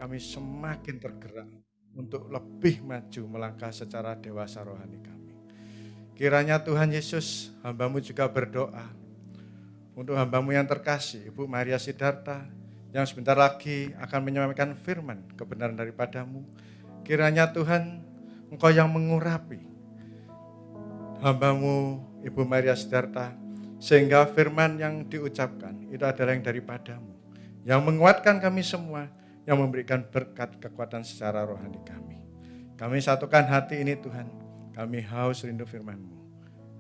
kami semakin tergerak untuk lebih maju melangkah secara dewasa rohani kami. Kiranya Tuhan Yesus, hamba-Mu juga berdoa untuk hamba-Mu yang terkasih, Ibu Maria Sidarta, yang sebentar lagi akan menyampaikan firman kebenaran daripada-Mu. Kiranya Tuhan, Engkau yang mengurapi hamba-Mu, Ibu Maria Sidarta, sehingga firman yang diucapkan itu adalah yang daripada-Mu, yang menguatkan kami semua, yang memberikan berkat kekuatan secara rohani kami. Kami satukan hati ini Tuhan, kami haus rindu firman-Mu.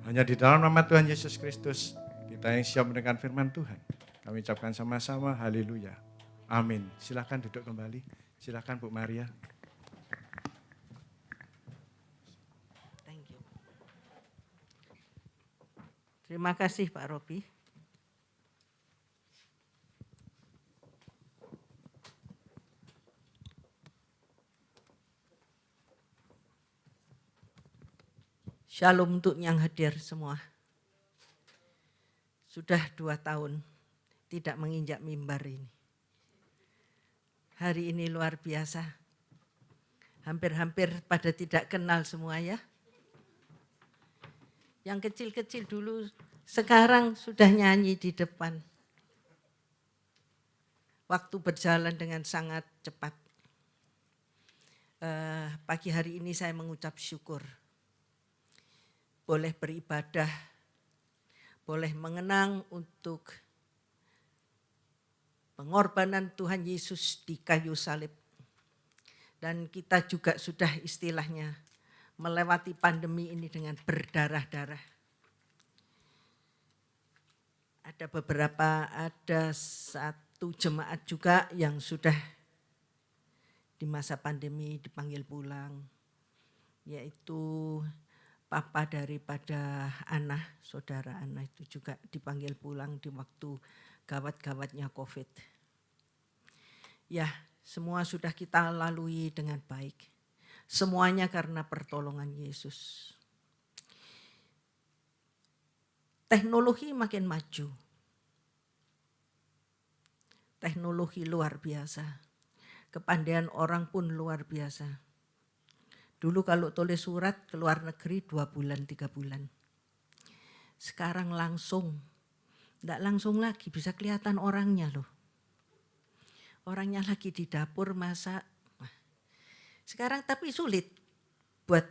Hanya di dalam nama Tuhan Yesus Kristus, kita yang siap mendengar firman Tuhan. Kami ucapkan sama-sama, haleluya. Amin. Silakan duduk kembali. Silakan Bu Maria. Thank you. Terima kasih Pak Robi. Shalom untuk yang hadir semua. Sudah 2 tahun tidak menginjak mimbar ini. Hari ini luar biasa. Hampir-hampir pada tidak kenal semua ya. Yang kecil-kecil dulu sekarang sudah nyanyi di depan. Waktu berjalan dengan sangat cepat. Pagi hari ini saya mengucap syukur. Boleh beribadah, boleh mengenang untuk pengorbanan Tuhan Yesus di kayu salib. Dan kita juga sudah istilahnya melewati pandemi ini dengan berdarah-darah. Ada satu jemaat juga yang sudah di masa pandemi dipanggil pulang, yaitu papa daripada Ana, saudara Ana itu juga dipanggil pulang di waktu gawat-gawatnya COVID. Ya, semua sudah kita lalui dengan baik. Semuanya karena pertolongan Yesus. Teknologi makin maju. Teknologi luar biasa. Kepandaian orang pun luar biasa. Dulu kalau tulis surat ke luar negeri 2 bulan, 3 bulan. Sekarang langsung, enggak langsung lagi, bisa kelihatan orangnya loh. Orangnya lagi di dapur masak. Sekarang tapi sulit buat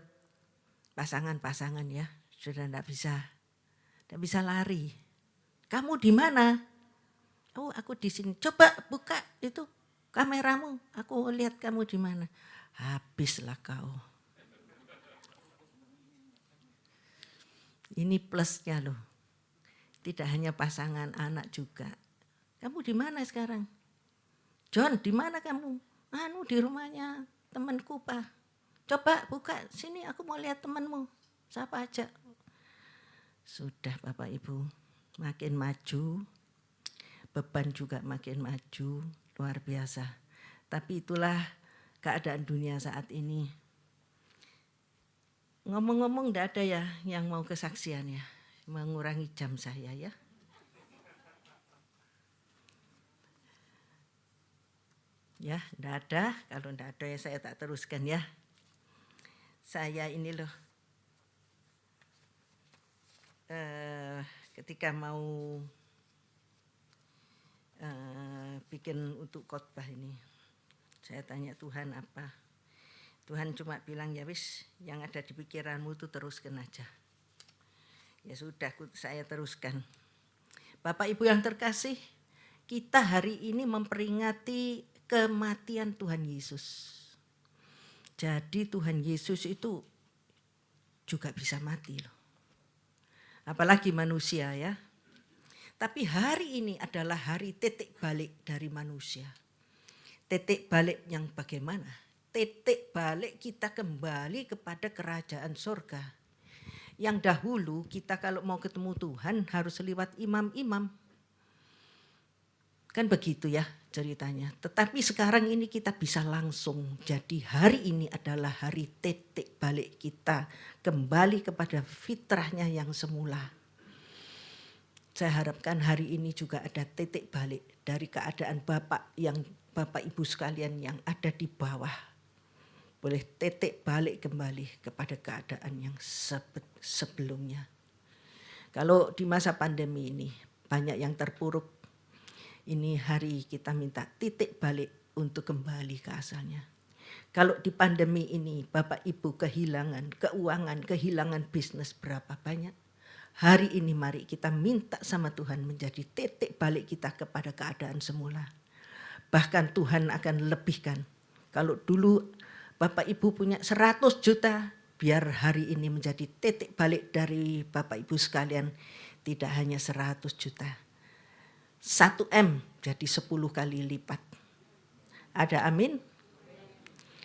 pasangan-pasangan ya, sudah enggak bisa lari. Kamu di mana? Oh, aku di sini. Coba buka itu kameramu, aku lihat kamu di mana. Habislah kau. Ini plusnya loh. Tidak hanya pasangan, anak juga. Kamu di mana sekarang? John, di mana kamu? Di rumahnya temanku, Pak. Coba buka sini, aku mau lihat temanmu. Siapa aja? Sudah Bapak Ibu, makin maju. Beban juga makin maju, luar biasa. Tapi itulah keadaan dunia saat ini. Ngomong-ngomong enggak ada ya yang mau kesaksian ya, mengurangi jam saya ya. Ya, enggak ada. Kalau enggak ada ya saya tak teruskan ya. Saya ini loh, ketika mau bikin untuk khotbah ini, saya tanya Tuhan apa. Tuhan cuma bilang ya wis, yang ada di pikiranmu itu teruskan aja. Ya sudah, saya teruskan. Bapak Ibu yang terkasih, kita hari ini memperingati kematian Tuhan Yesus. Jadi Tuhan Yesus itu juga bisa mati loh. Apalagi manusia ya. Tapi hari ini adalah hari titik balik dari manusia. Titik balik yang bagaimana? Titik balik kita kembali kepada kerajaan surga. Yang dahulu kita kalau mau ketemu Tuhan harus lewat imam-imam. Kan begitu ya ceritanya. Tetapi sekarang ini kita bisa langsung. Jadi hari ini adalah hari titik balik kita kembali kepada fitrahnya yang semula. Saya harapkan hari ini juga ada titik balik dari keadaan Bapak yang Bapak Ibu sekalian yang ada di bawah boleh titik balik kembali kepada keadaan yang sebelumnya. Kalau di masa pandemi ini banyak yang terpuruk, ini hari kita minta titik balik untuk kembali ke asalnya. Kalau di pandemi ini Bapak Ibu kehilangan keuangan, kehilangan bisnis berapa banyak. Hari ini mari kita minta sama Tuhan menjadi titik balik kita kepada keadaan semula. Bahkan Tuhan akan lebihkan. Kalau dulu Bapak Ibu punya 100 juta, biar hari ini menjadi titik balik dari Bapak Ibu sekalian. Tidak hanya 100 juta. 1 M jadi 10 kali lipat. Ada amin?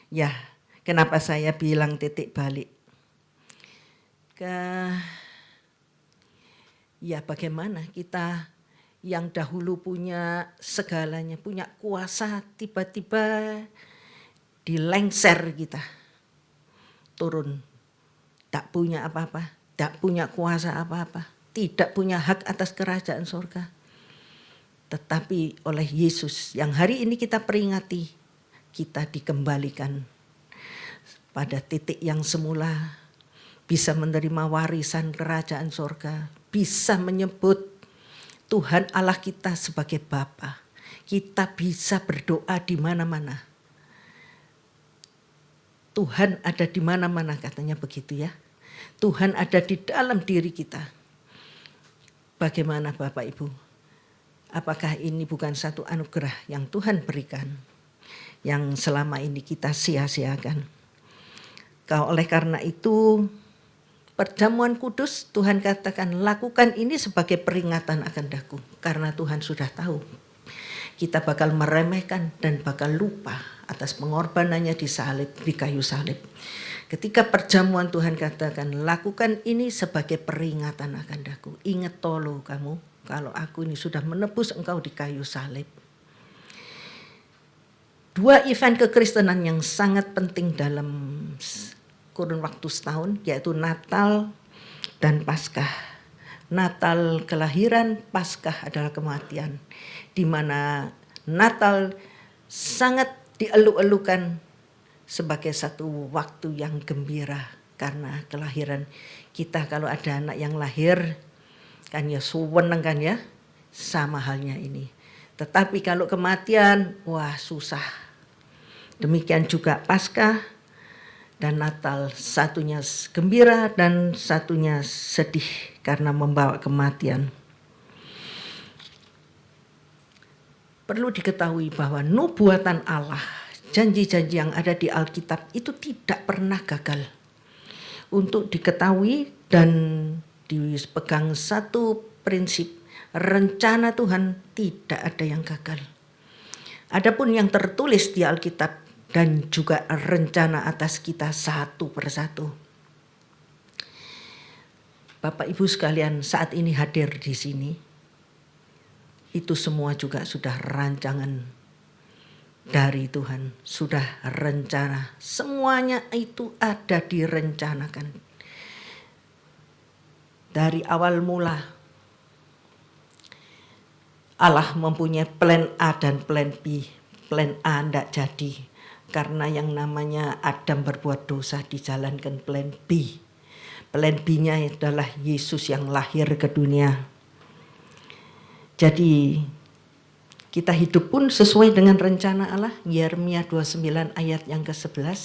Ya, kenapa saya bilang titik balik? Ya bagaimana kita yang dahulu punya segalanya, punya kuasa, tiba-tiba dilengser kita. Turun, tak punya apa-apa, tak punya kuasa apa-apa, tidak punya hak atas kerajaan surga. Tetapi oleh Yesus yang hari ini kita peringati, kita dikembalikan pada titik yang semula, bisa menerima warisan kerajaan surga, bisa menyebut Tuhan Allah kita sebagai Bapa. Kita bisa berdoa di mana-mana. Tuhan ada di mana-mana, katanya begitu ya. Tuhan ada di dalam diri kita. Bagaimana Bapak Ibu? Apakah ini bukan satu anugerah yang Tuhan berikan, yang selama ini kita sia-siakan? Oleh karena itu, perjamuan kudus Tuhan katakan lakukan ini sebagai peringatan akan daku. Karena Tuhan sudah tahu kita bakal meremehkan dan bakal lupa atas pengorbanannya di kayu salib. Ketika perjamuan Tuhan katakan lakukan ini sebagai peringatan akan daku. Ingat tolo kamu kalau aku ini sudah menebus engkau di kayu salib. 2 event kekristenan yang sangat penting dalam kurun waktu setahun, yaitu Natal dan Paskah. Natal kelahiran, Paskah adalah kematian. Di mana Natal sangat dieluk-elukan sebagai satu waktu yang gembira karena kelahiran kita. Kalau ada anak yang lahir kan ya seneng kan ya, sama halnya ini. Tetapi kalau kematian, wah susah. Demikian juga Paskah dan Natal, satunya gembira dan satunya sedih karena membawa kematian. Perlu diketahui bahwa nubuatan Allah, janji-janji yang ada di Alkitab itu tidak pernah gagal. Untuk diketahui dan dipegang satu prinsip, rencana Tuhan tidak ada yang gagal. Adapun yang tertulis di Alkitab dan juga rencana atas kita satu persatu. Bapak Ibu sekalian saat ini hadir di sini, itu semua juga sudah rancangan dari Tuhan, sudah rencana. Semuanya itu ada direncanakan. Dari awal mula Allah mempunyai plan A dan plan B. Plan A tidak jadi karena yang namanya Adam berbuat dosa, dijalankan plan B. Plan B-nya adalah Yesus yang lahir ke dunia. Jadi kita hidup pun sesuai dengan rencana Allah. Yeremia 29 ayat yang ke-11.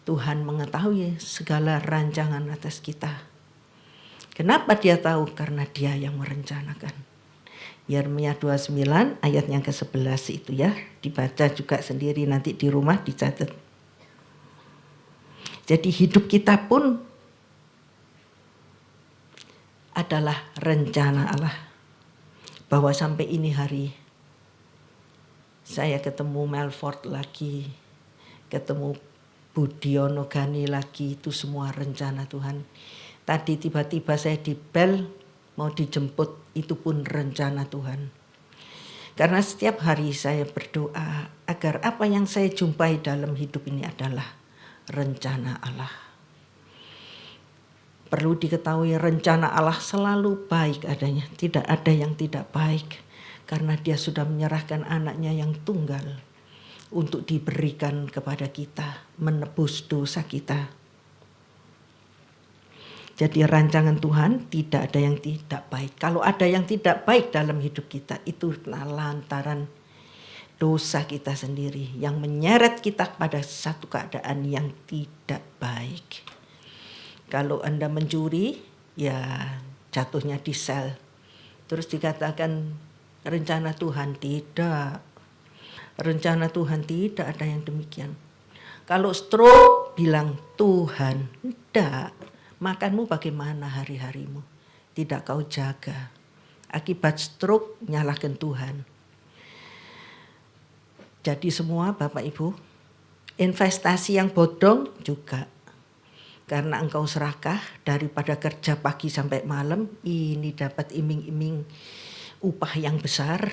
Tuhan mengetahui segala rancangan atas kita. Kenapa dia tahu? Karena dia yang merencanakan. Yeremia 29 ayat yang ke-11 itu ya. Dibaca juga sendiri nanti di rumah dicatat. Jadi hidup kita pun adalah rencana Allah. Bahwa sampai ini hari saya ketemu Melford lagi, ketemu Budiono Gani lagi, itu semua rencana Tuhan. Tadi tiba-tiba saya di bel mau dijemput, itu pun rencana Tuhan. Karena setiap hari saya berdoa agar apa yang saya jumpai dalam hidup ini adalah rencana Allah. Perlu diketahui rencana Allah selalu baik adanya, tidak ada yang tidak baik. karena dia sudah menyerahkan anaknya yang tunggal untuk diberikan kepada kita, menebus dosa kita. Jadi rancangan Tuhan tidak ada yang tidak baik. Kalau ada yang tidak baik dalam hidup kita, itu lantaran dosa kita sendiri yang menyeret kita pada satu keadaan yang tidak baik. Kalau Anda mencuri, ya jatuhnya di sel. Terus dikatakan rencana Tuhan, tidak. Rencana Tuhan tidak ada yang demikian. Kalau stroke, bilang Tuhan, tidak. Makanmu bagaimana hari-harimu? Tidak kau jaga. Akibat stroke, nyalahkan Tuhan. Jadi semua Bapak Ibu, investasi yang bodong juga. Karena engkau serakah daripada kerja pagi sampai malam, ini dapat iming-iming upah yang besar.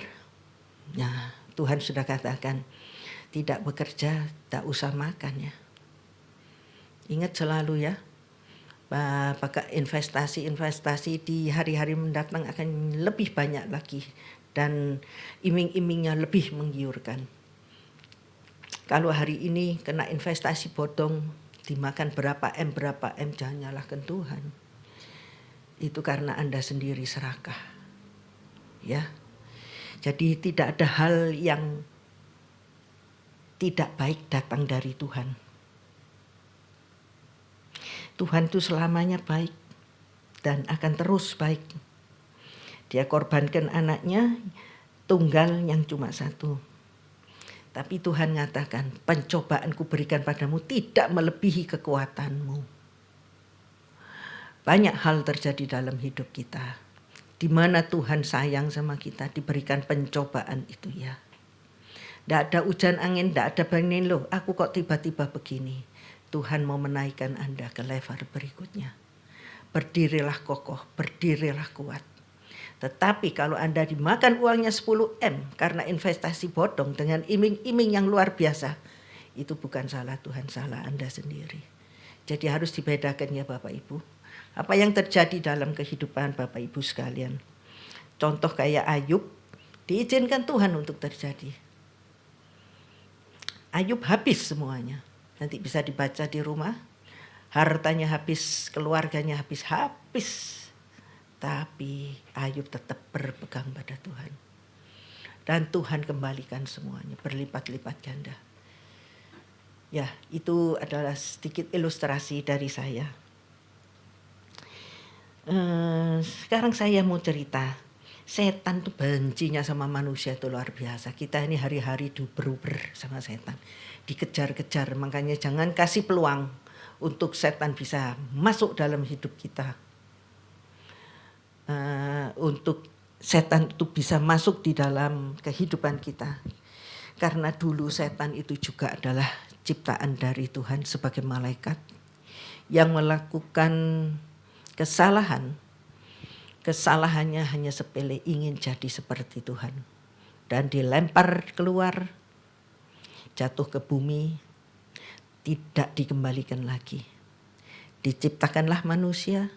Nah, Tuhan sudah katakan, tidak bekerja, tak usah makan ya. Ingat selalu ya, maka investasi-investasi di hari-hari mendatang akan lebih banyak lagi dan iming-imingnya lebih menggiurkan. Kalau hari ini kena investasi bodong, dimakan berapa M, jangan nyalahkan Tuhan. Itu karena Anda sendiri serakah. Ya. Jadi tidak ada hal yang tidak baik datang dari Tuhan. Tuhan itu selamanya baik dan akan terus baik. Dia korbankan anaknya tunggal yang cuma satu. Tapi Tuhan mengatakan, pencobaanku berikan padamu tidak melebihi kekuatanmu. Banyak hal terjadi dalam hidup kita. Di mana Tuhan sayang sama kita, diberikan pencobaan itu ya. Tidak ada hujan angin, tidak ada angin loh. Aku kok tiba-tiba begini. Tuhan mau menaikkan Anda ke level berikutnya. Berdirilah kokoh, berdirilah kuat. Tetapi kalau Anda dimakan uangnya 10 M karena investasi bodong dengan iming-iming yang luar biasa, itu bukan salah Tuhan, salah Anda sendiri. Jadi harus dibedakan ya Bapak Ibu. Apa yang terjadi dalam kehidupan Bapak Ibu sekalian. Contoh kayak Ayub, diizinkan Tuhan untuk terjadi. Ayub habis semuanya. Nanti bisa dibaca di rumah. Hartanya habis, keluarganya habis. Tapi Ayub tetap berpegang pada Tuhan. Dan Tuhan kembalikan semuanya, berlipat-lipat ganda. Ya, itu adalah sedikit ilustrasi dari saya. Sekarang saya mau cerita. Setan tuh bencinya sama manusia itu luar biasa. Kita ini hari-hari diuber-uber sama setan. Dikejar-kejar, makanya jangan kasih peluang untuk setan bisa masuk dalam hidup kita. Untuk setan itu bisa masuk di dalam kehidupan kita. Karena dulu setan itu juga adalah ciptaan dari Tuhan sebagai malaikat yang melakukan kesalahan. Kesalahannya hanya sepele, ingin jadi seperti Tuhan. Dan dilempar keluar, jatuh ke bumi, tidak dikembalikan lagi. Diciptakanlah manusia,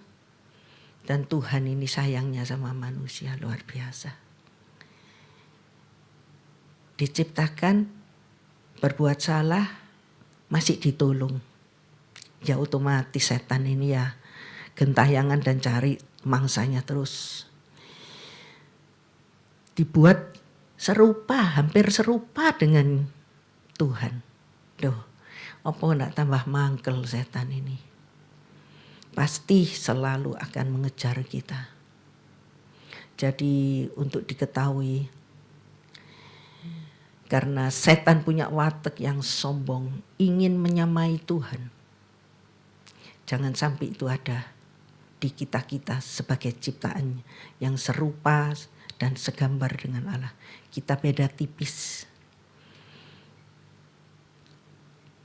dan Tuhan ini sayangnya sama manusia luar biasa. Diciptakan, berbuat salah, masih ditolong. Ya otomatis setan ini ya gentayangan dan cari mangsanya terus. Dibuat serupa, hampir serupa dengan Tuhan. Loh, apa enggak tambah mangkel setan ini? Pasti selalu akan mengejar kita. Jadi untuk diketahui, karena setan punya watak yang sombong, ingin menyamai Tuhan. Jangan sampai itu ada di kita-kita sebagai ciptaan yang serupa dan segambar dengan Allah. Kita beda tipis.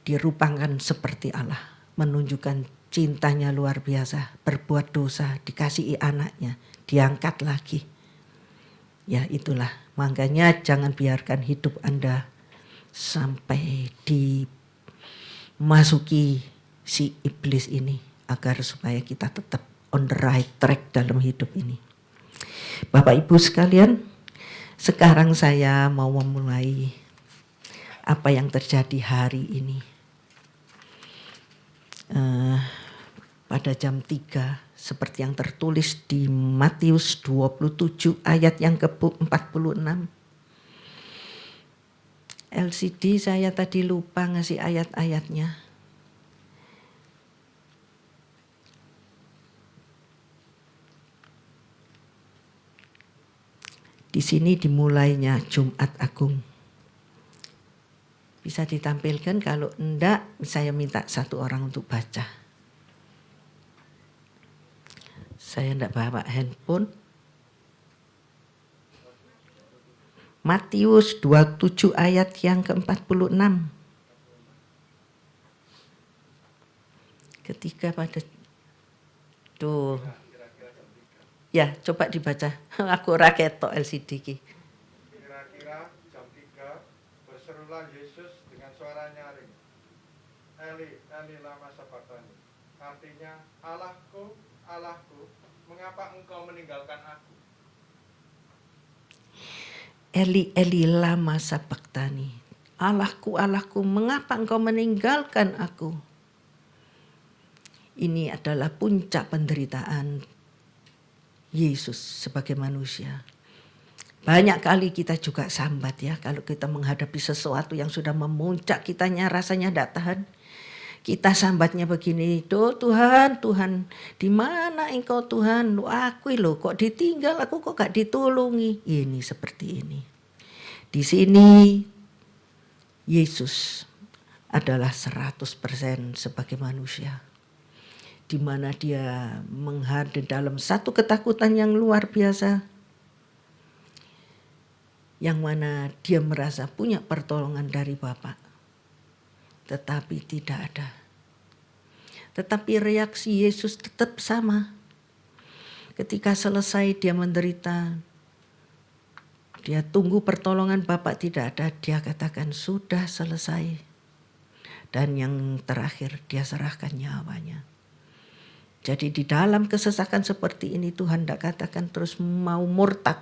Dirupakan seperti Allah, menunjukkan cintanya luar biasa, berbuat dosa, dikasihi anaknya, diangkat lagi. Ya itulah, makanya jangan biarkan hidup Anda sampai dimasuki si iblis ini, agar supaya kita tetap on the right track dalam hidup ini. Bapak Ibu sekalian, Sekarang saya mau memulai apa yang terjadi hari ini. Pada jam 3 seperti yang tertulis di Matius 27 ayat yang ke-46. LCD saya tadi lupa ngasih ayat-ayatnya. Di sini dimulainya Jumat Agung. Bisa ditampilkan, kalau enggak saya minta satu orang untuk baca. Saya enggak bawa handphone. Matius 27 ayat yang ke-46. Ketika pada tuh. Ya, coba dibaca. Aku ora ketok LCD ki. Kira-kira jam 3 berserulah Yesus dengan suara nyaring. Eli, Eli lama sabachthani. Artinya, Allahku, Allahku, mengapa engkau meninggalkan aku? Eli, Eli lama sabachthani. Allahku, Allahku, mengapa engkau meninggalkan aku? Ini adalah puncak penderitaan Yesus sebagai manusia. Banyak kali kita juga sambat ya, kalau kita menghadapi sesuatu yang sudah memuncak kitanya rasanya tidak tahan. Kita sambatnya begini, Tuhan, Tuhan, di mana engkau Tuhan? Aku loh kok ditinggal, aku kok gak ditolongi. Ini seperti ini. Di sini Yesus adalah 100% sebagai manusia, di mana dia menghadapi dalam satu ketakutan yang luar biasa, yang mana dia merasa punya pertolongan dari Bapa, tetapi tidak ada. Tetapi reaksi Yesus tetap sama. Ketika selesai dia menderita, dia tunggu pertolongan Bapa tidak ada, dia katakan sudah selesai. Dan yang terakhir dia serahkan nyawanya. Jadi di dalam kesesakan seperti ini Tuhan tidak katakan terus mau murtad,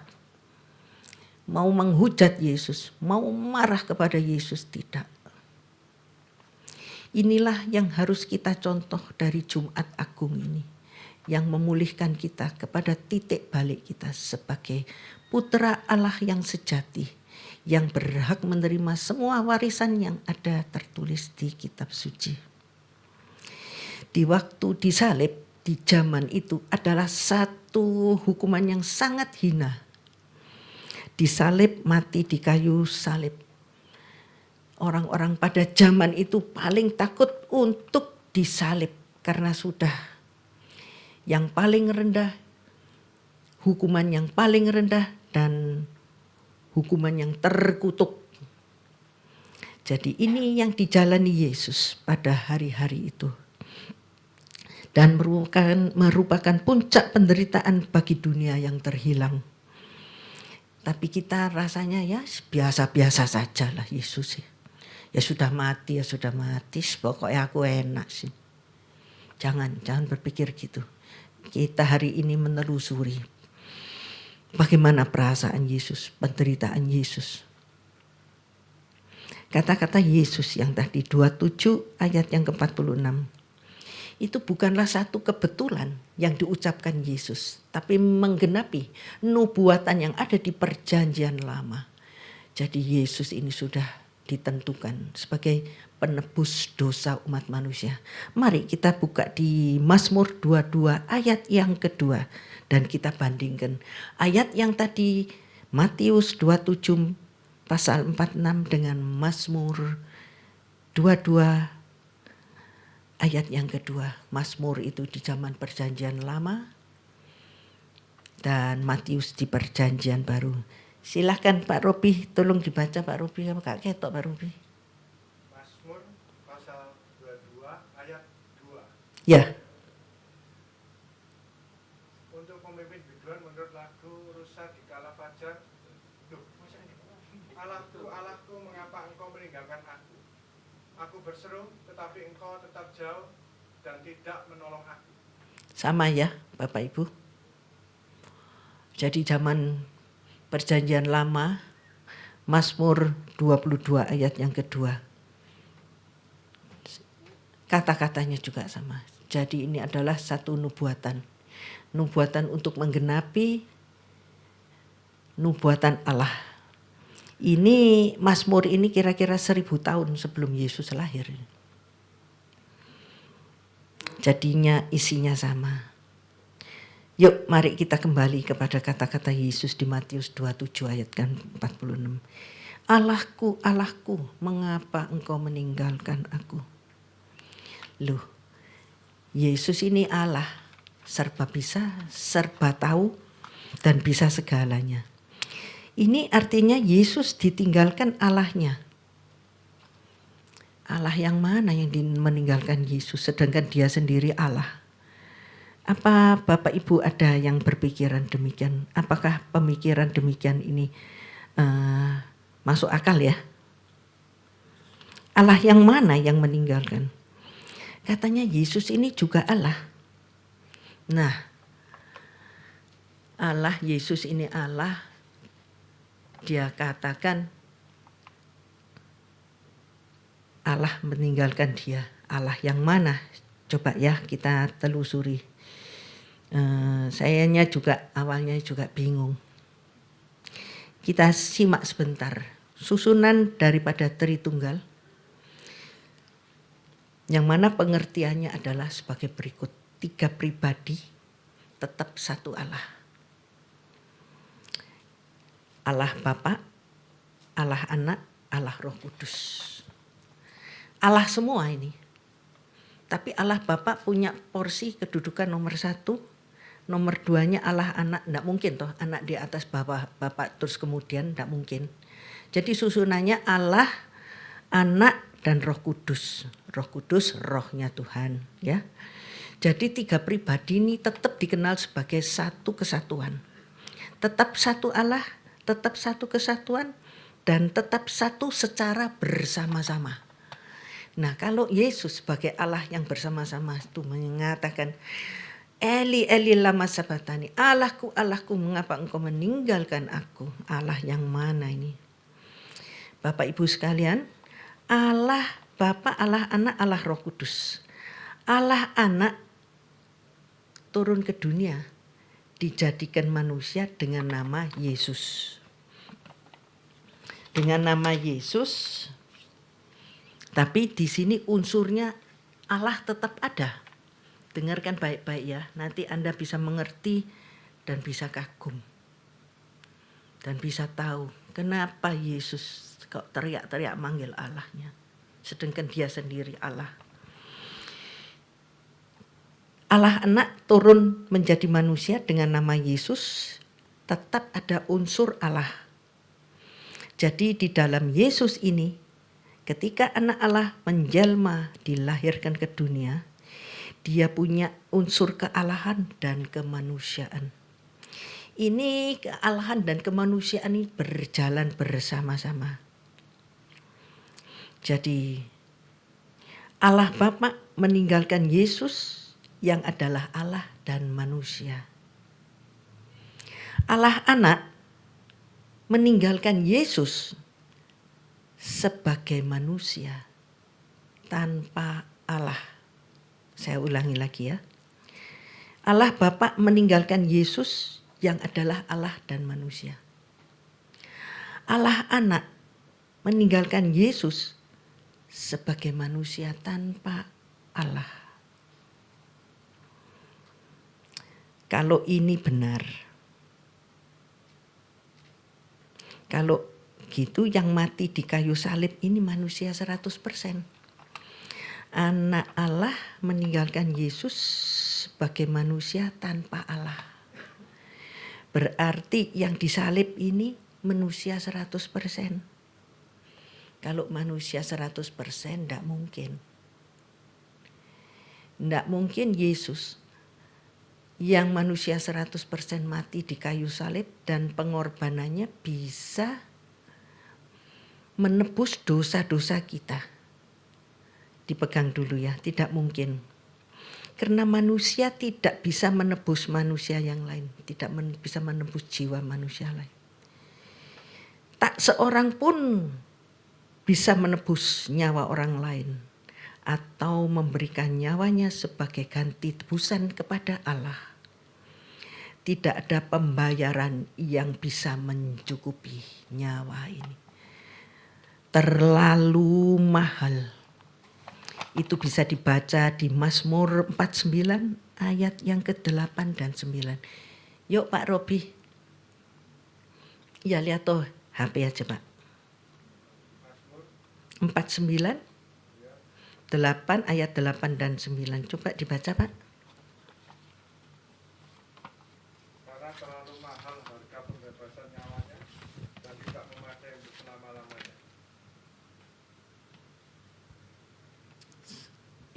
mau menghujat Yesus, mau marah kepada Yesus, tidak. Inilah yang harus kita contoh dari Jumat Agung ini, yang memulihkan kita kepada titik balik kita sebagai putra Allah yang sejati, yang berhak menerima semua warisan yang ada tertulis di kitab suci. Di waktu disalib, di zaman itu adalah satu hukuman yang sangat hina. Disalib, mati di kayu salib. Orang-orang pada zaman itu paling takut untuk disalib karena sudah yang paling rendah, hukuman yang paling rendah dan hukuman yang terkutuk. Jadi ini yang dijalani Yesus pada hari-hari itu. Dan merupakan puncak penderitaan bagi dunia yang terhilang. Tapi kita rasanya ya biasa-biasa saja lah Yesus sih. Ya sudah mati, pokoknya aku enak sih. Jangan berpikir gitu. Kita hari ini menelusuri bagaimana perasaan Yesus, penderitaan Yesus. Kata-kata Yesus yang tadi 27 ayat yang ke-46. Itu bukanlah satu kebetulan yang diucapkan Yesus, tapi menggenapi nubuatan yang ada di perjanjian lama. Jadi Yesus ini sudah ditentukan sebagai penebus dosa umat manusia. Mari kita buka di Mazmur 22 ayat yang kedua dan kita bandingkan ayat yang tadi Matius 27 pasal 46 dengan Mazmur 22 ayat yang kedua. Mazmur itu di zaman perjanjian lama dan Matius di perjanjian baru. Silakan Pak Robi, tolong dibaca Pak Robi, Kak ketok Pak Robi. Mazmur pasal 22 ayat 2. Ya. Untuk pemimpin biduan menurut lagu rusa di kala fajar. Allahku, Allahku, mengapa engkau meninggalkan aku? Aku berseru, tetapi engkau tetap jauh dan tidak menolong aku. Sama ya Bapak Ibu. Jadi zaman Perjanjian Lama, Mazmur 22 ayat yang kedua. Kata-katanya juga sama. Jadi ini adalah satu nubuatan. Nubuatan untuk menggenapi nubuatan Allah. Ini Mazmur ini kira-kira 1000 tahun sebelum Yesus lahir. Jadinya isinya sama. Yuk mari kita kembali kepada kata-kata Yesus di Matius 27 ayat 46. Allahku, Allahku, mengapa engkau meninggalkan aku? Loh, Yesus ini Allah, serba bisa, serba tahu, dan bisa segalanya. Ini artinya Yesus ditinggalkan Allahnya. Allah yang mana yang meninggalkan Yesus sedangkan dia sendiri Allah? Apa Bapak Ibu ada yang berpikiran demikian? Apakah pemikiran demikian ini masuk akal ya? Allah yang mana yang meninggalkan? Katanya Yesus ini juga Allah. Nah, Allah, Yesus ini Allah, dia katakan Allah meninggalkan dia. Allah yang mana? Coba ya kita telusuri. Sayanya juga awalnya juga bingung. Kita simak sebentar. Susunan daripada Tritunggal. Yang mana pengertiannya adalah sebagai berikut. 3 pribadi tetap satu Allah. Allah Bapa, Allah Anak, Allah Roh Kudus. Allah semua ini. Tapi Allah Bapa punya porsi kedudukan nomor 1. Nomor 2-nya Allah Anak. Tidak mungkin toh anak di atas Bapa terus kemudian tidak mungkin. Jadi susunannya Allah, Anak, dan Roh Kudus. Roh Kudus, rohnya Tuhan. Ya. Jadi 3 pribadi ini tetap dikenal sebagai satu kesatuan. Tetap satu Allah, tetap satu kesatuan, dan tetap satu secara bersama-sama. Nah, kalau Yesus sebagai Allah yang bersama-sama itu mengatakan, Eli, Eli lama sabatani, Allahku, Allahku, mengapa engkau meninggalkan aku? Allah yang mana ini? Bapak Ibu sekalian, Allah Bapa, Allah Anak, Allah Roh Kudus. Allah Anak turun ke dunia, dijadikan manusia dengan nama Yesus. Dengan nama Yesus, tapi di sini unsurnya Allah tetap ada. Dengarkan baik-baik ya, nanti Anda bisa mengerti dan bisa kagum. Dan bisa tahu kenapa Yesus kok teriak-teriak manggil Allahnya. Sedangkan dia sendiri Allah. Allah Anak turun menjadi manusia dengan nama Yesus, tetap ada unsur Allah. Jadi di dalam Yesus ini, ketika anak Allah menjelma dilahirkan ke dunia, dia punya unsur kealahan dan kemanusiaan. Ini kealahan dan kemanusiaan ini berjalan bersama-sama. Jadi Allah Bapa meninggalkan Yesus yang adalah Allah dan manusia. Allah Anak meninggalkan Yesus sebagai manusia tanpa Allah. Saya ulangi lagi ya. Allah Bapa meninggalkan Yesus yang adalah Allah dan manusia. Allah Anak meninggalkan Yesus sebagai manusia tanpa Allah. Kalau ini benar, kalau gitu yang mati di kayu salib ini manusia 100%. Anak Allah meninggalkan Yesus sebagai manusia tanpa Allah. Berarti yang disalib ini manusia 100%. Kalau manusia 100% tidak mungkin. Tidak mungkin Yesus yang manusia 100% mati di kayu salib dan pengorbanannya bisa menebus dosa-dosa kita. Dipegang dulu ya, tidak mungkin. Karena manusia tidak bisa menebus manusia yang lain, tidak bisa menebus jiwa manusia lain. Tak seorang pun bisa menebus nyawa orang lain atau memberikan nyawanya sebagai ganti tebusan kepada Allah. Tidak ada pembayaran yang bisa mencukupi nyawa ini. Terlalu mahal. Itu bisa dibaca di Mazmur 49 ayat yang ke-8 dan 9. Yuk Pak Robi. Ya lihat tuh HP aja Pak. 49 8 ayat 8 dan 9. Coba dibaca Pak. Karena terlalu mahal harga pembebasan nyawanya dan tidak memadai untuk selama-lamanya.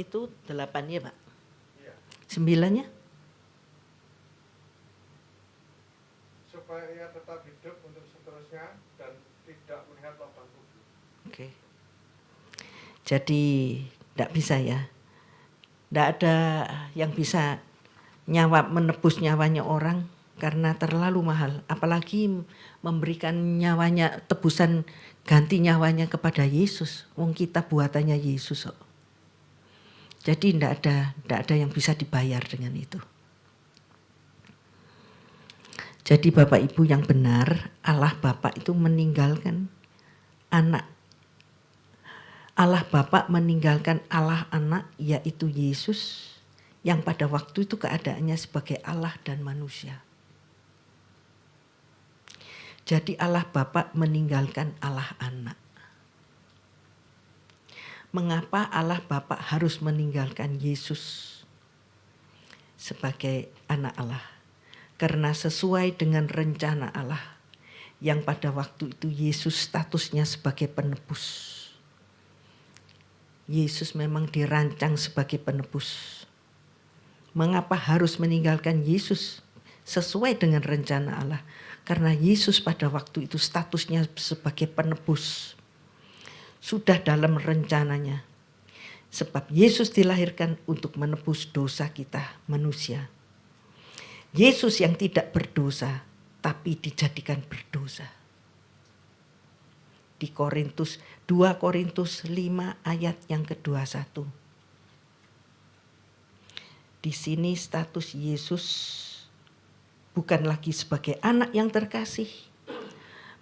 Itu 8-nya Pak. Iya. 9-nya? Supaya ia tetap hidup untuk seterusnya dan tidak melihat lubang kubur. Oke. Jadi tidak bisa ya. Tidak ada yang bisa menebus nyawanya orang karena terlalu mahal. Apalagi memberikan nyawanya, tebusan ganti nyawanya kepada Yesus. Wong kita buatannya Yesus kok. Jadi tidak ada yang bisa dibayar dengan itu. Jadi Bapak Ibu yang benar, Allah Bapa itu meninggalkan anak. Allah Bapa meninggalkan Allah anak, yaitu Yesus, yang pada waktu itu keadaannya sebagai Allah dan manusia. Jadi Allah Bapa meninggalkan Allah anak. Mengapa Allah Bapa harus meninggalkan Yesus sebagai anak Allah? Karena sesuai dengan rencana Allah yang pada waktu itu Yesus statusnya sebagai penebus. Yesus memang dirancang sebagai penebus. Mengapa harus meninggalkan Yesus? Sesuai dengan rencana Allah. Karena Yesus pada waktu itu statusnya sebagai penebus. Sudah dalam rencananya. Sebab Yesus dilahirkan untuk menebus dosa kita manusia. Yesus yang tidak berdosa tapi dijadikan berdosa. Di 2 Korintus 5 ayat yang ke-21. Di sini status Yesus bukan lagi sebagai anak yang terkasih,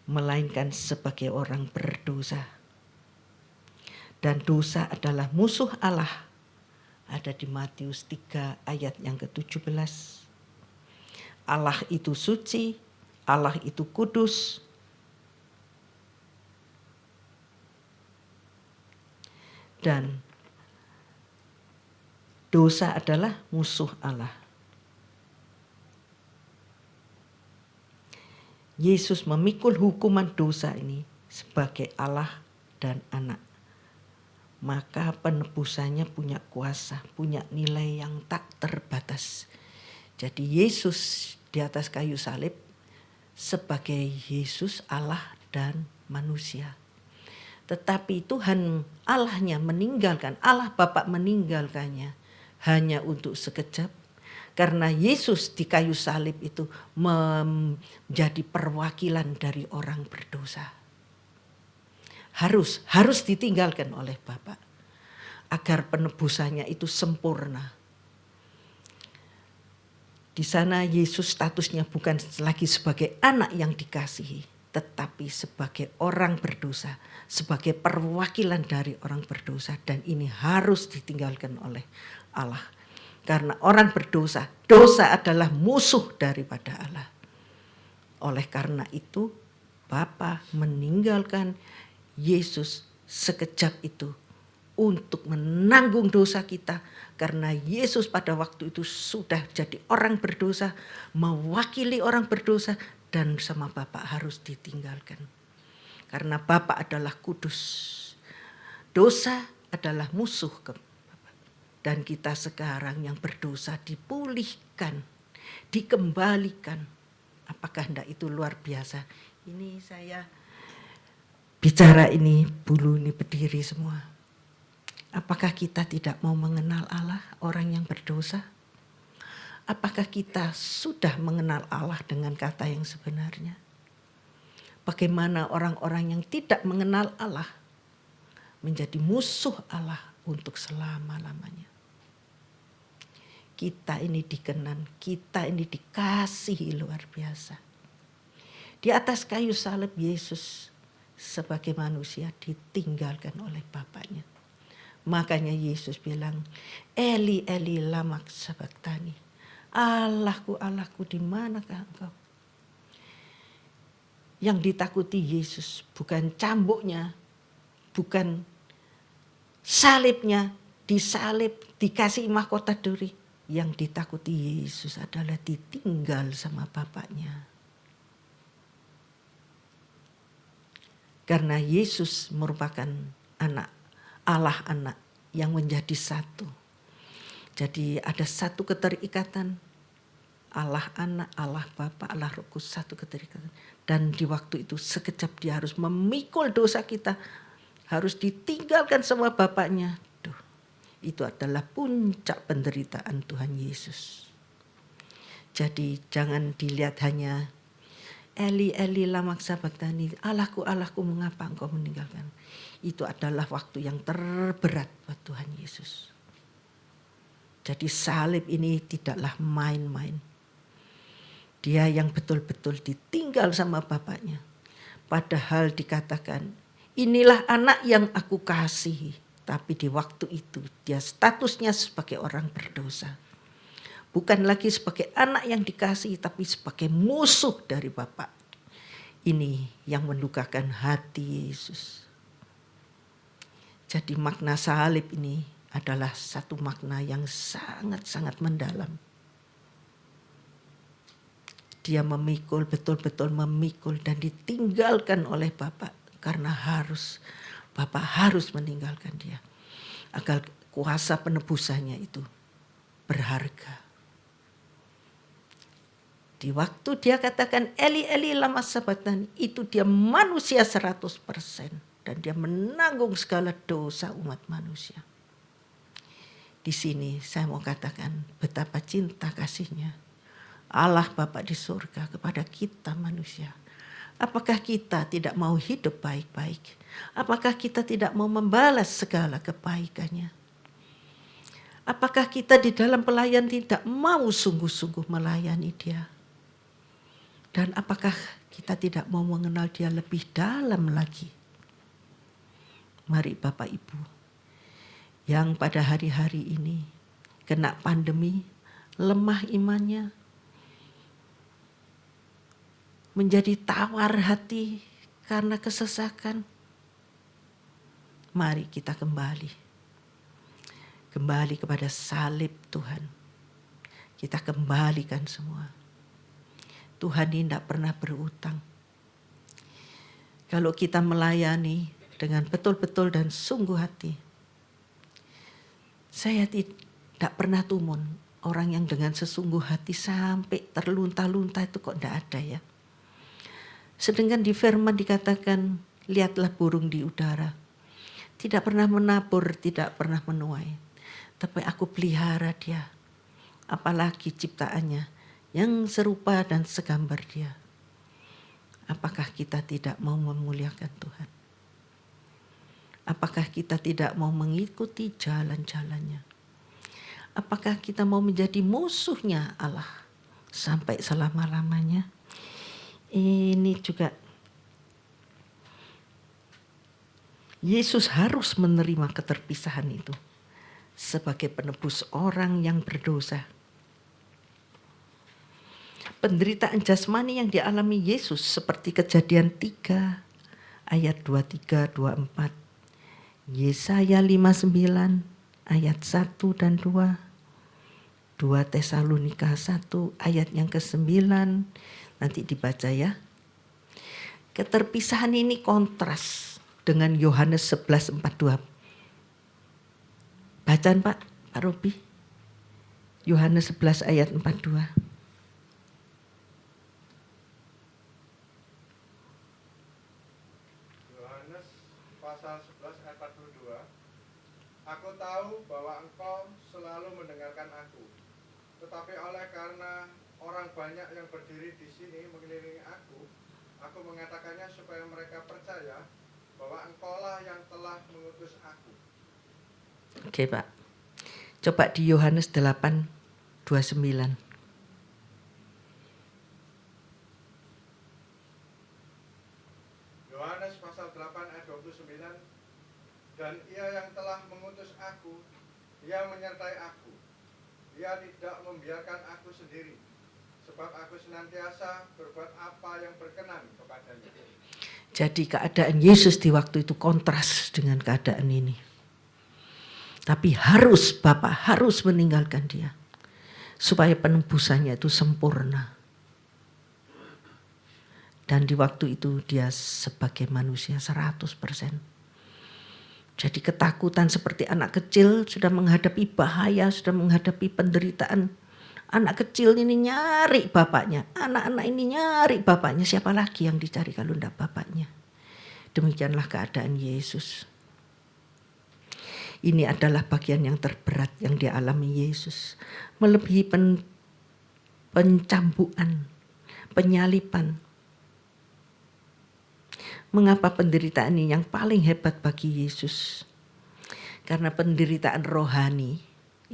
melainkan sebagai orang berdosa. Dan dosa adalah musuh Allah. Ada di Matius 3 ayat yang ke-17. Allah itu suci, Allah itu kudus. Dan dosa adalah musuh Allah. Yesus memikul hukuman dosa ini sebagai Allah dan anak. Maka penebusannya punya kuasa, punya nilai yang tak terbatas. Jadi Yesus di atas kayu salib sebagai Yesus Allah dan manusia. Tetapi Tuhan Allahnya meninggalkan, Allah Bapa meninggalkannya hanya untuk sekejap. Karena Yesus di kayu salib itu menjadi perwakilan dari orang berdosa. Harus ditinggalkan oleh Bapa agar penebusannya itu sempurna. Di sana Yesus statusnya bukan lagi sebagai anak yang dikasihi, tetapi sebagai orang berdosa, sebagai perwakilan dari orang berdosa, dan ini harus ditinggalkan oleh Allah. Karena orang berdosa, dosa adalah musuh daripada Allah. Oleh karena itu, Bapa meninggalkan Yesus sekejap itu untuk menanggung dosa kita. Karena Yesus pada waktu itu sudah jadi orang berdosa, mewakili orang berdosa, dan sama Bapa harus ditinggalkan. Karena Bapa adalah kudus. Dosa adalah musuh ke Bapa. Dan kita sekarang yang berdosa dipulihkan, dikembalikan. Apakah enggak itu luar biasa? Ini saya bicara ini, bulu ini berdiri semua. Apakah kita tidak mau mengenal Allah, orang yang berdosa? Apakah kita sudah mengenal Allah dengan kata yang sebenarnya? bagaimana orang-orang yang tidak mengenal Allah menjadi musuh Allah untuk selama-lamanya. Kita ini dikenan, kita ini dikasihi luar biasa. Di atas kayu salib Yesus sebagai manusia ditinggalkan oleh Bapaknya. Makanya Yesus bilang, Eli Eli lama sabachthani. Allahku, Allahku, di manakah engkau? Yang ditakuti Yesus bukan cambuknya, bukan salibnya, disalib, dikasih mahkota duri. Yang ditakuti Yesus adalah ditinggal sama Bapaknya. Karena Yesus merupakan anak, Allah anak yang menjadi satu. Jadi ada satu keterikatan, Allah anak, Allah Bapa, Allah Roh Kudus, satu keterikatan. Dan di waktu itu sekejap dia harus memikul dosa kita, harus ditinggalkan sama Bapaknya. Duh, itu adalah puncak penderitaan Tuhan Yesus. Jadi jangan dilihat hanya Eli Eli lama sabachthani, Allahku Allahku mengapa engkau meninggalkan. Itu adalah waktu yang terberat buat Tuhan Yesus. Jadi salib ini tidaklah main-main. Dia yang betul-betul ditinggal sama Bapaknya. Padahal dikatakan, inilah anak yang aku kasihi. Tapi di waktu itu dia statusnya sebagai orang berdosa. Bukan lagi sebagai anak yang dikasihi, tapi sebagai musuh dari Bapa. Ini yang mendukakan hati Yesus. Jadi makna salib ini adalah satu makna yang sangat-sangat mendalam. Dia memikul, betul-betul memikul dan ditinggalkan oleh Bapa. Karena Bapa harus meninggalkan dia. Agar kuasa penebusannya itu berharga. Di waktu dia katakan Eli Eli lama sabachthani, itu dia manusia 100%. Dan dia menanggung segala dosa umat manusia. Di sini saya mau katakan betapa cinta kasihnya Allah Bapa di surga kepada kita manusia. Apakah kita tidak mau hidup baik-baik? Apakah kita tidak mau membalas segala kebaikannya? Apakah kita di dalam pelayan tidak mau sungguh-sungguh melayani dia? Dan apakah kita tidak mau mengenal dia lebih dalam lagi? Mari Bapak Ibu, yang pada hari-hari ini kena pandemi, lemah imannya, menjadi tawar hati karena kesesakan. Mari kita kembali kepada salib Tuhan. Kita kembalikan semua. Tuhan ini tidak pernah berutang. Kalau kita melayani dengan betul-betul dan sungguh hati, saya tidak pernah tumun orang yang dengan sesungguh hati sampai terlunta-lunta itu kok tidak ada ya. Sedangkan di firman dikatakan, lihatlah burung di udara. Tidak pernah menabur, tidak pernah menuai. Tapi aku pelihara dia. Apalagi ciptaannya yang serupa dan segambar dia. Apakah kita tidak mau memuliakan Tuhan? Apakah kita tidak mau mengikuti jalan-jalannya? Apakah kita mau menjadi musuhnya Allah sampai selama-lamanya? Ini juga Yesus harus menerima keterpisahan itu sebagai penebus orang yang berdosa. Penderitaan jasmani yang dialami Yesus seperti Kejadian 3 ayat 23-24, Yesaya 59 ayat 1 dan 2, 2 Tesalonika 1 ayat yang ke-9, nanti dibaca ya. Keterpisahan ini kontras dengan Yohanes 11:42. Bacaan Pak Robi. Yohanes 11 ayat 42. Yohanes pasal 11 ayat 42. Aku tahu bahwa engkau selalu mendengarkan aku, tetapi oleh karena orang banyak yang berdiri di sini mengelilingi aku Aku mengatakannya supaya mereka percaya bahwa Engkaulah yang telah mengutus aku. Oke, Pak. Coba di Yohanes 8:29. Yohanes pasal 8 ayat 29. Dan ia yang telah mengutus aku, ia menyertai aku. Ia tidak membiarkan aku sendiri, sebab aku senantiasa berbuat apa yang berkenan kepadanya. Jadi keadaan Yesus di waktu itu kontras dengan keadaan ini. Tapi Bapak harus meninggalkan dia. Supaya penebusannya itu sempurna. Dan di waktu itu dia sebagai manusia 100%. Jadi ketakutan seperti anak kecil sudah menghadapi bahaya, sudah menghadapi penderitaan. Anak kecil ini nyari bapaknya, anak-anak ini nyari bapaknya. Siapa lagi yang dicari kalau tidak bapaknya? Demikianlah keadaan Yesus. Ini adalah bagian yang terberat yang dialami Yesus. Melebihi pencambukan, penyalipan. Mengapa penderitaan ini yang paling hebat bagi Yesus? Karena penderitaan rohani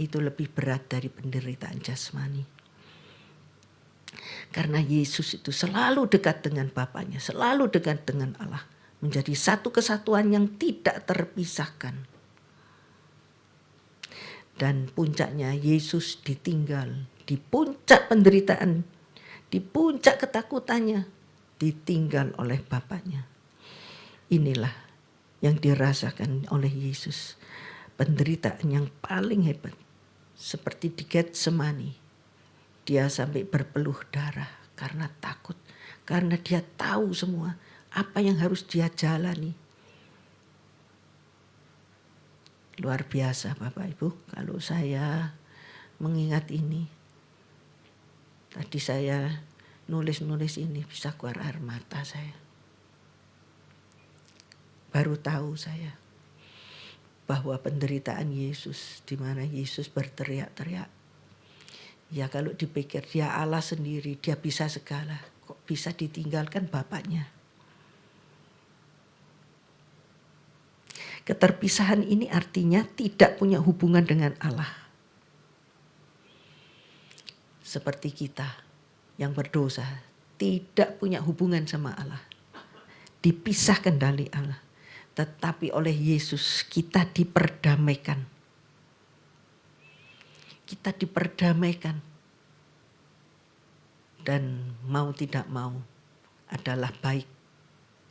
itu lebih berat dari penderitaan jasmani. Karena Yesus itu selalu dekat dengan Bapaknya, selalu dekat dengan Allah. Menjadi satu kesatuan yang tidak terpisahkan. Dan puncaknya Yesus ditinggal. Di puncak penderitaan, di puncak ketakutannya, ditinggal oleh Bapaknya. Inilah yang dirasakan oleh Yesus. Penderitaan yang paling hebat. Seperti di Getsemani. Dia sampai berpeluh darah karena takut. Karena dia tahu semua apa yang harus dia jalani. Luar biasa Bapak Ibu kalau saya mengingat ini. Tadi saya nulis-nulis ini bisa keluar air mata saya. Baru tahu saya bahwa penderitaan Yesus, di mana Yesus berteriak-teriak. Ya kalau dipikir dia Allah sendiri, dia bisa segala. Kok bisa ditinggalkan Bapaknya? Keterpisahan ini artinya tidak punya hubungan dengan Allah. Seperti kita yang berdosa, tidak punya hubungan sama Allah. Dipisahkan dari Allah. Tetapi oleh Yesus kita diperdamaikan. Kita diperdamaikan. Dan mau tidak mau adalah baik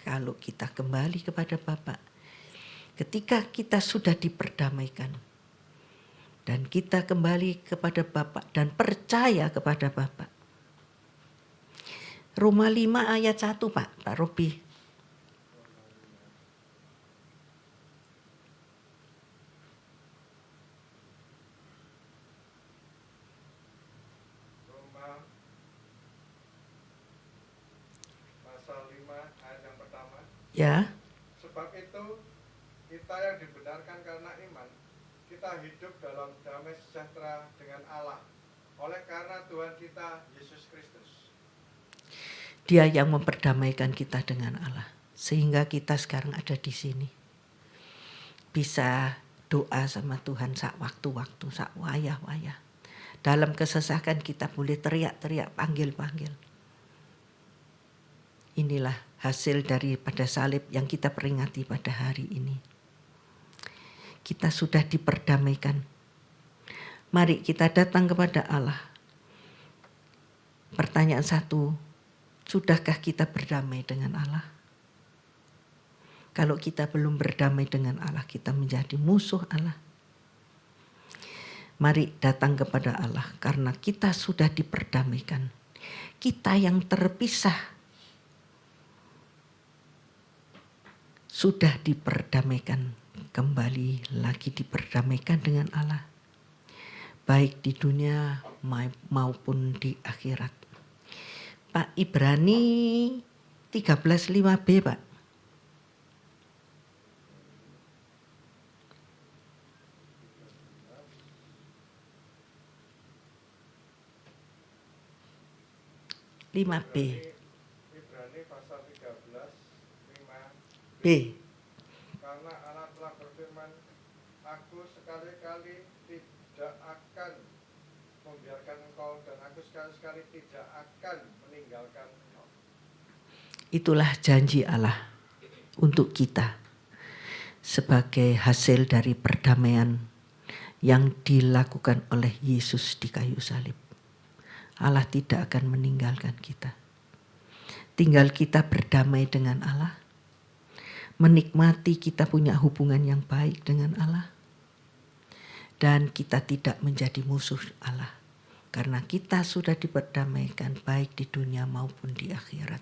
kalau kita kembali kepada Bapa. Ketika kita sudah diperdamaikan. Dan kita kembali kepada Bapa dan percaya kepada Bapa. Roma 5 ayat 1 Pak Robi. Ya. Sebab itu kita yang dibenarkan karena iman, kita hidup dalam damai sejahtera dengan Allah oleh karena Tuhan kita Yesus Kristus. Dia yang memperdamaikan kita dengan Allah sehingga kita sekarang ada di sini. Bisa doa sama Tuhan sak waktu-waktu, sak wayah-wayah. Dalam kesesakan kita boleh teriak-teriak, panggil-panggil. Inilah hasil daripada salib yang kita peringati pada hari ini. Kita sudah diperdamaikan. Mari kita datang kepada Allah. Pertanyaan satu, sudahkah kita berdamai dengan Allah? Kalau kita belum berdamai dengan Allah, kita menjadi musuh Allah. Mari datang kepada Allah karena kita sudah diperdamaikan. Kita yang terpisah sudah diperdamaikan, kembali lagi diperdamaikan dengan Allah. Baik di dunia maupun di akhirat. Pak Ibrani 13:5b Pak. Ibrani pasal 13 B. Karena Allah telah berfirman, aku sekali-kali tidak akan membiarkan engkau dan aku sekali-kali tidak akan meninggalkan engkau. Itulah janji Allah untuk kita sebagai hasil dari perdamaian yang dilakukan oleh Yesus di kayu salib. Allah tidak akan meninggalkan kita. Tinggal kita berdamai dengan Allah, menikmati kita punya hubungan yang baik dengan Allah, dan kita tidak menjadi musuh Allah. Karena kita sudah diperdamaikan baik di dunia maupun di akhirat.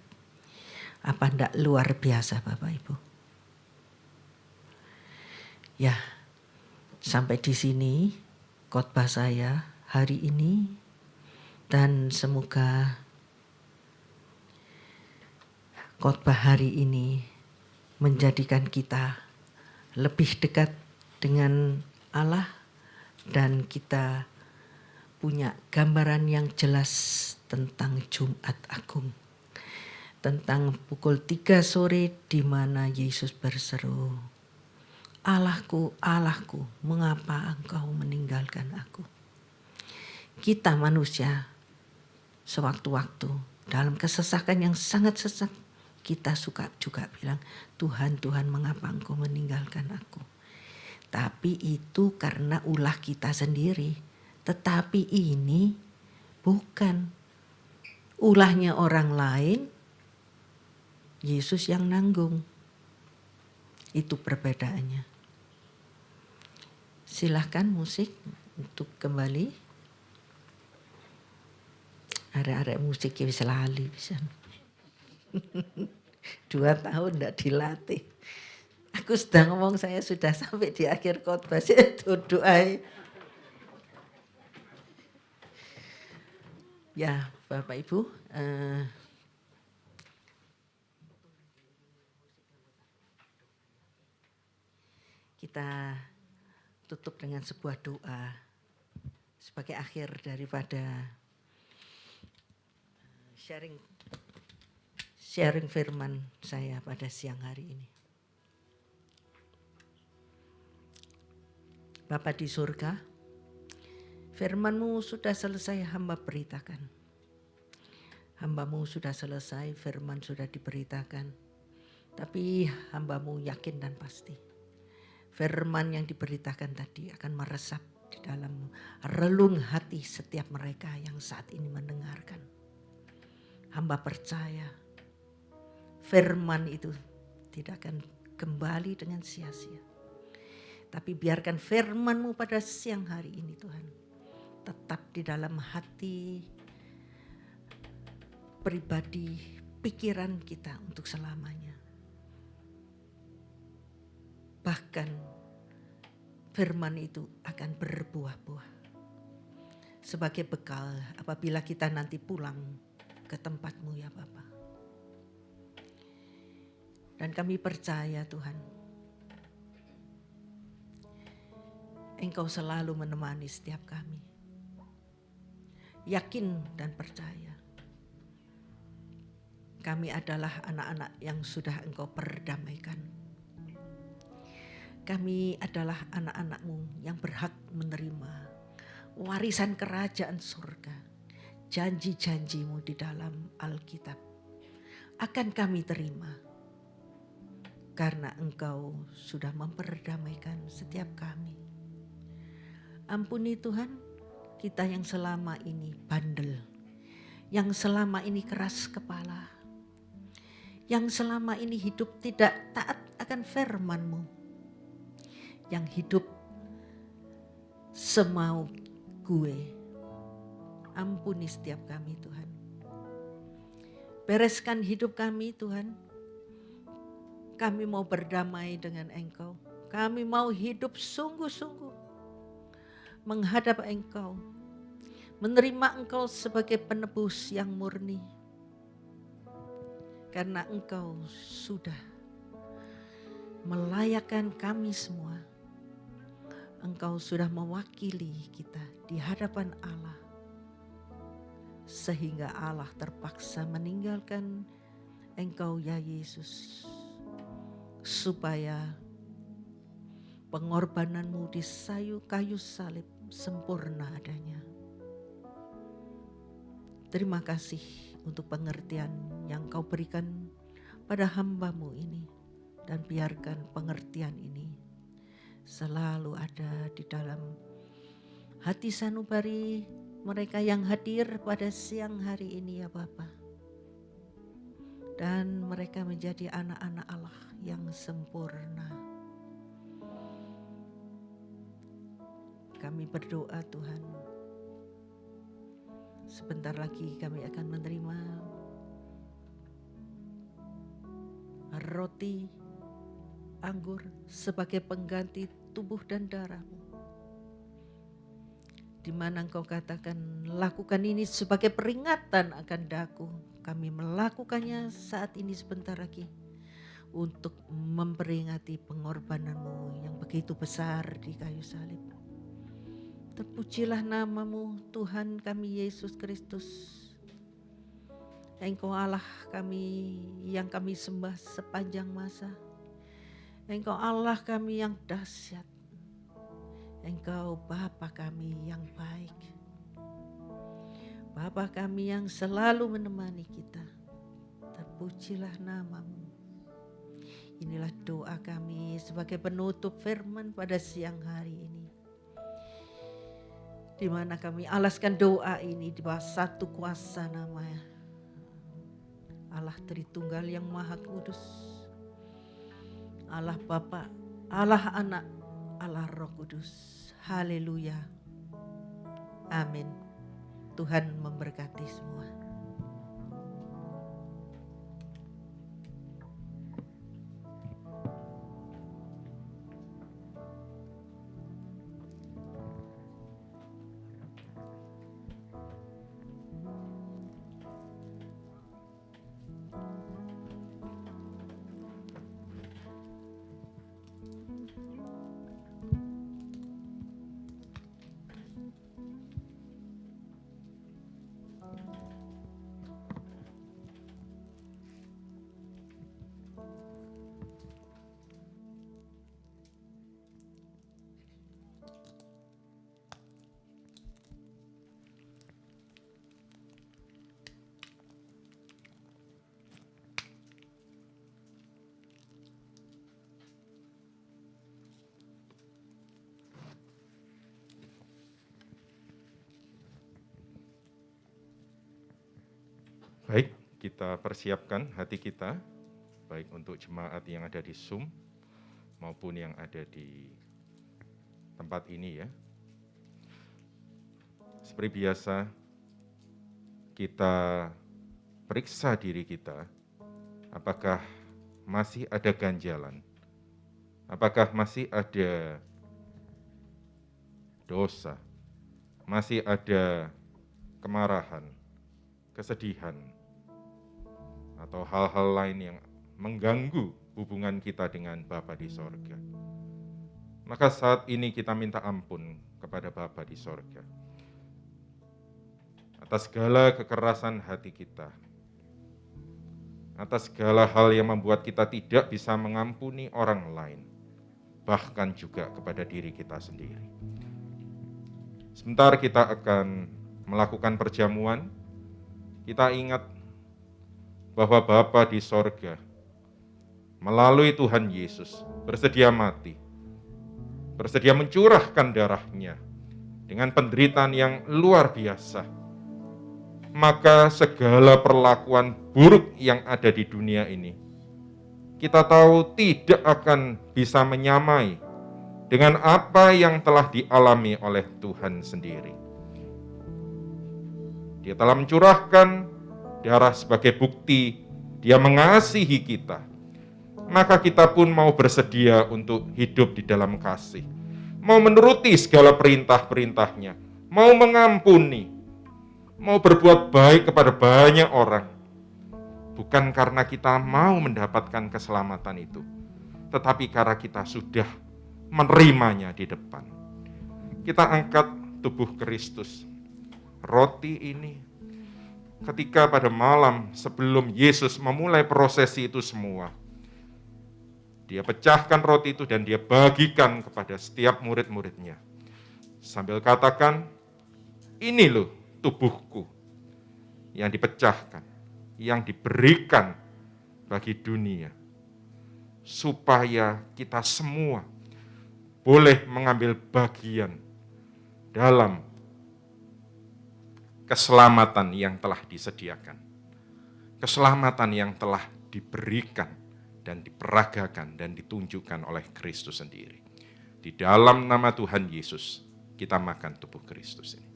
Apa enggak luar biasa Bapak Ibu? Ya, sampai di sini khotbah saya hari ini, dan semoga khotbah hari ini menjadikan kita lebih dekat dengan Allah dan kita punya gambaran yang jelas tentang Jumat Agung. Tentang pukul 3 sore di mana Yesus berseru, Allahku, Allahku, mengapa engkau meninggalkan aku? Kita manusia sewaktu-waktu dalam kesesakan yang sangat sesak, kita suka juga bilang, Tuhan, Tuhan, mengapa engkau meninggalkan aku? Tapi itu karena ulah kita sendiri. Tetapi ini bukan ulahnya orang lain, Yesus yang nanggung. Itu perbedaannya. Silahkan musik untuk kembali. Arek-arek musik bisa lali bisa. 2 tahun tidak dilatih. Aku sudah ngomong saya sudah sampai di akhir khotbah, saya duduk aja. Ya Bapak Ibu, kita tutup dengan sebuah doa sebagai akhir daripada sharing firman saya pada siang hari ini. Bapa di surga, firman-Mu sudah selesai hamba beritakan. Hamba-Mu sudah selesai, firman sudah diberitakan. Tapi hamba-Mu yakin dan pasti firman yang diberitakan tadi akan meresap di dalam relung hati setiap mereka yang saat ini mendengarkan. Hamba percaya firman itu tidak akan kembali dengan sia-sia. Tapi biarkan firman-Mu pada siang hari ini Tuhan tetap di dalam hati pribadi, pikiran kita untuk selamanya. Bahkan firman itu akan berbuah-buah sebagai bekal apabila kita nanti pulang ke tempat-Mu ya Bapa. Dan kami percaya Tuhan, Engkau selalu menemani setiap kami. Yakin dan percaya. Kami adalah anak-anak yang sudah Engkau perdamaikan. Kami adalah anak-anak-Mu yang berhak menerima warisan kerajaan surga. Janji-janji-Mu di dalam Alkitab akan kami terima. Karena Engkau sudah memperdamaikan setiap kami. Ampuni Tuhan, kita yang selama ini bandel. Yang selama ini keras kepala. Yang selama ini hidup tidak taat akan firman-Mu. Yang hidup semau gue. Ampuni setiap kami Tuhan. Bereskan hidup kami Tuhan. Kami mau berdamai dengan Engkau. Kami mau hidup sungguh-sungguh menghadap Engkau. Menerima Engkau sebagai penebus yang murni. Karena Engkau sudah melayakkan kami semua. Engkau sudah mewakili kita di hadapan Allah. Sehingga Allah terpaksa meninggalkan Engkau ya Yesus. supaya pengorbananmu di kayu salib sempurna adanya. Terima kasih untuk pengertian yang kau berikan pada hamba-Mu ini, dan biarkan pengertian ini selalu ada di dalam hati sanubari mereka yang hadir pada siang hari ini ya Bapa. Dan mereka menjadi anak-anak Allah yang sempurna. Kami berdoa Tuhan, sebentar lagi kami akan menerima roti anggur sebagai pengganti tubuh dan darah-Mu. Di mana Engkau katakan, lakukan ini sebagai peringatan akan daku. Kami melakukannya saat ini sebentar lagi untuk memperingati pengorbanan-Mu yang begitu besar di kayu salib. Terpujilah nama-Mu Tuhan kami Yesus Kristus. Engkau Allah kami yang kami sembah sepanjang masa. Engkau Allah kami yang dahsyat. Engkau Bapa kami yang baik. Bapa kami yang selalu menemani kita. Terpujilah nama-Mu. Inilah doa kami sebagai penutup firman pada siang hari ini. Di mana kami alaskan doa ini di bawah satu kuasa nama Allah Tritunggal yang Maha Kudus. Allah Bapa, Allah Anak, Allah Roh Kudus. Haleluya. Amin. Tuhan memberkati semua. Baik, kita persiapkan hati kita, baik untuk jemaat yang ada di Zoom maupun yang ada di tempat ini ya. Seperti biasa, kita periksa diri kita, apakah masih ada ganjalan, apakah masih ada dosa, masih ada kemarahan, kesedihan, atau hal-hal lain yang mengganggu hubungan kita dengan Bapa di sorga. Maka saat ini kita minta ampun kepada Bapa di sorga atas segala kekerasan hati kita, atas segala hal yang membuat kita tidak bisa mengampuni orang lain, bahkan juga kepada diri kita sendiri. Sebentar kita akan melakukan perjamuan. Kita ingat bahwa Bapa di sorga melalui Tuhan Yesus bersedia mati, bersedia mencurahkan darahnya dengan penderitaan yang luar biasa. Maka segala perlakuan buruk yang ada di dunia ini, kita tahu tidak akan bisa menyamai dengan apa yang telah dialami oleh Tuhan sendiri. Dia telah mencurahkan darah sebagai bukti Dia mengasihi kita. Maka kita pun mau bersedia untuk hidup di dalam kasih, mau menuruti segala perintah-perintahnya, mau mengampuni, mau berbuat baik kepada banyak orang. Bukan karena kita mau mendapatkan keselamatan itu, tetapi karena kita sudah menerimanya di depan. Kita angkat tubuh Kristus. Roti ini, ketika pada malam sebelum Yesus memulai prosesi itu semua, Dia pecahkan roti itu dan dia bagikan kepada setiap murid-muridnya. Sambil katakan, ini loh tubuhku yang dipecahkan, yang diberikan bagi dunia. Supaya kita semua boleh mengambil bagian dalam keselamatan yang telah disediakan. Keselamatan yang telah diberikan dan diperagakan dan ditunjukkan oleh Kristus sendiri. Di dalam nama Tuhan Yesus, kita makan tubuh Kristus ini.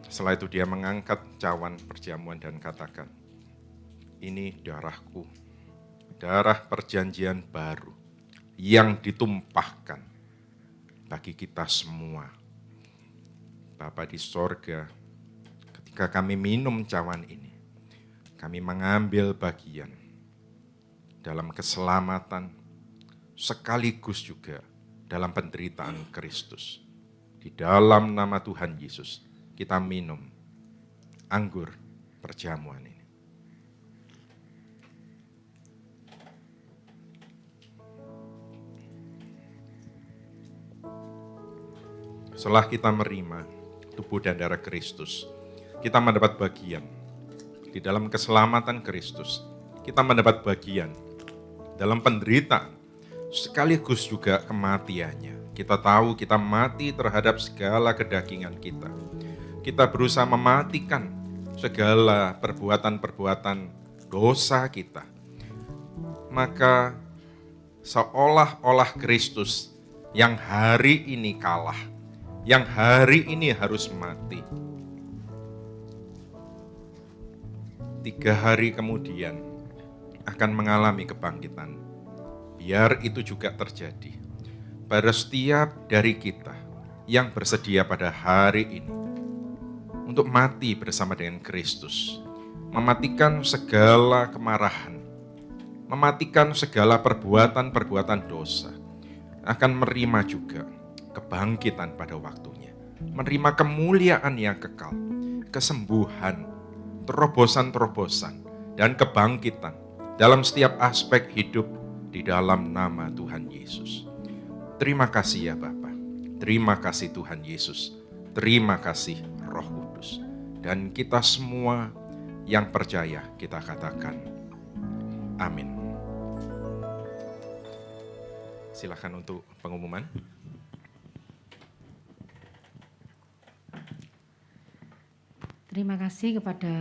Setelah itu dia mengangkat cawan perjamuan dan katakan, ini darahku, darah perjanjian baru yang ditumpahkan bagi kita semua. Bapa di sorga, ketika kami minum cawan ini, kami mengambil bagian dalam keselamatan sekaligus juga dalam penderitaan Kristus. Di dalam nama Tuhan Yesus, kita minum anggur perjamuan ini. Setelah kita menerima tubuh dan darah Kristus, kita mendapat bagian di dalam keselamatan Kristus. Kita mendapat bagian dalam penderitaan, sekaligus juga kematiannya. Kita tahu kita mati terhadap segala kedagingan kita. Kita berusaha mematikan segala perbuatan-perbuatan dosa kita. Maka seolah-olah Kristus yang hari ini kalah, yang hari ini harus mati. 3 hari kemudian akan mengalami kebangkitan. Biar itu juga terjadi pada setiap dari kita yang bersedia pada hari ini untuk mati bersama dengan Kristus, mematikan segala kemarahan, mematikan segala perbuatan-perbuatan dosa, akan menerima juga kebangkitan pada waktunya, menerima kemuliaan yang kekal, kesembuhan, terobosan-terobosan, dan kebangkitan dalam setiap aspek hidup di dalam nama Tuhan Yesus. Terima kasih ya Bapa, terima kasih Tuhan Yesus, terima kasih Roh Kudus. Dan kita semua yang percaya kita katakan amin. Silakan untuk pengumuman. Terima kasih kepada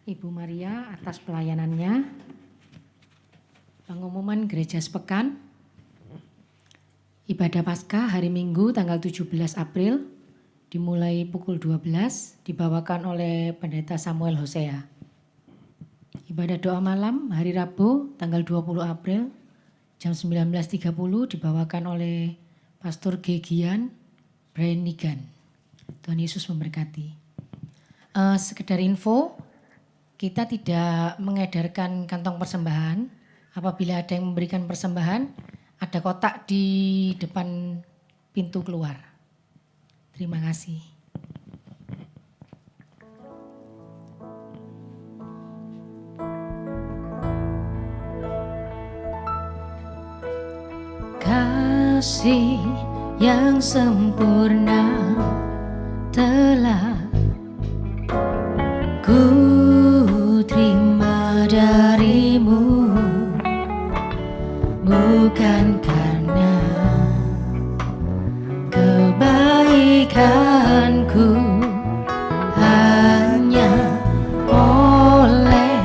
Ibu Maria atas pelayanannya. Pengumuman gereja sepekan. Ibadah Paskah hari Minggu tanggal 17 April dimulai pukul 12 dibawakan oleh Pendeta Samuel Hosea. Ibadah doa malam hari Rabu tanggal 20 April jam 19.30 dibawakan oleh Pastor Gegian Brenigan. Tuhan Yesus memberkati. Sekedar info, kita tidak mengedarkan kantong persembahan. Apabila ada yang memberikan persembahan, ada kotak di depan pintu keluar. Terima kasih. Kasih yang sempurna telah ku terima darimu, bukan karena kebaikanku, hanya oleh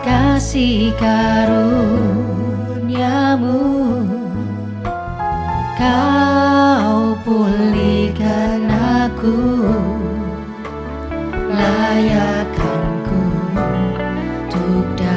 kasih karuniamu. Kau pulihkan aku